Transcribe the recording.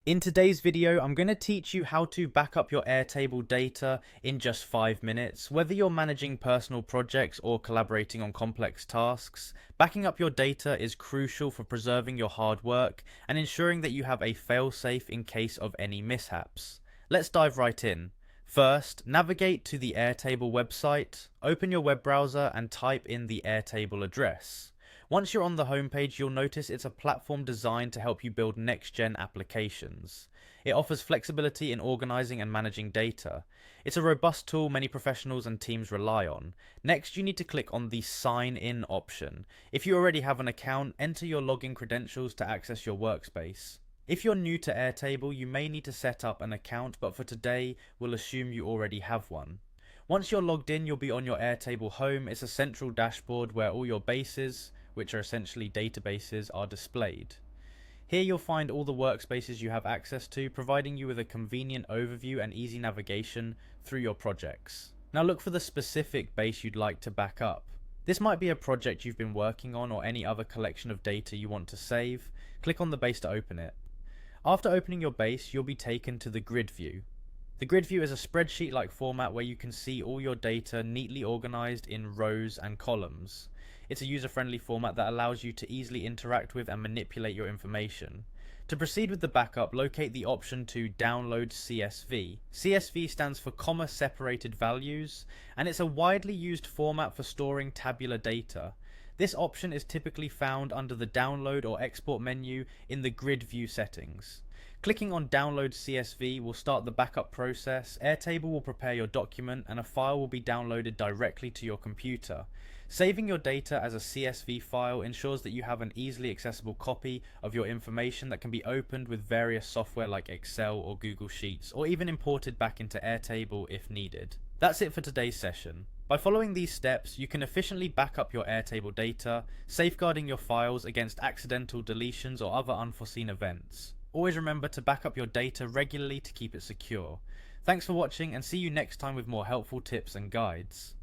In today's video, I'm going to teach you how to back up your Airtable data in just 5 minutes. Whether you're managing personal projects or collaborating on complex tasks, backing up your data is crucial for preserving your hard work and ensuring that you have a fail-safe in case of any mishaps. Let's dive right in. First, navigate to the Airtable website, open your web browser and type in the Airtable address. Once you're on the homepage, you'll notice it's a platform designed to help you build next-gen applications. It offers flexibility in organizing and managing data. It's a robust tool many professionals and teams rely on. Next, you need to click on the Sign In option. If you already have an account, enter your login credentials to access your workspace. If you're new to Airtable, you may need to set up an account, but for today, we'll assume you already have one. Once you're logged in, you'll be on your Airtable home. It's a central dashboard where all your bases, which are essentially databases, are displayed. Here you'll find all the workspaces you have access to, providing you with a convenient overview and easy navigation through your projects. Now look for the specific base you'd like to back up. This might be a project you've been working on or any other collection of data you want to save. Click on the base to open it. After opening your base, you'll be taken to the grid view. The grid view is a spreadsheet-like format where you can see all your data neatly organized in rows and columns. It's a user-friendly format that allows you to easily interact with and manipulate your information. To proceed with the backup, locate the option to download CSV. CSV stands for comma separated values, and it's a widely used format for storing tabular data. This option is typically found under the download or export menu in the grid view settings. Clicking on Download CSV will start the backup process. Airtable will prepare your document and a file will be downloaded directly to your computer. Saving your data as a CSV file ensures that you have an easily accessible copy of your information that can be opened with various software like Excel or Google Sheets, or even imported back into Airtable if needed. That's it for today's session. By following these steps, you can efficiently back up your Airtable data, safeguarding your files against accidental deletions or other unforeseen events. Always remember to back up your data regularly to keep it secure. Thanks for watching and see you next time with more helpful tips and guides.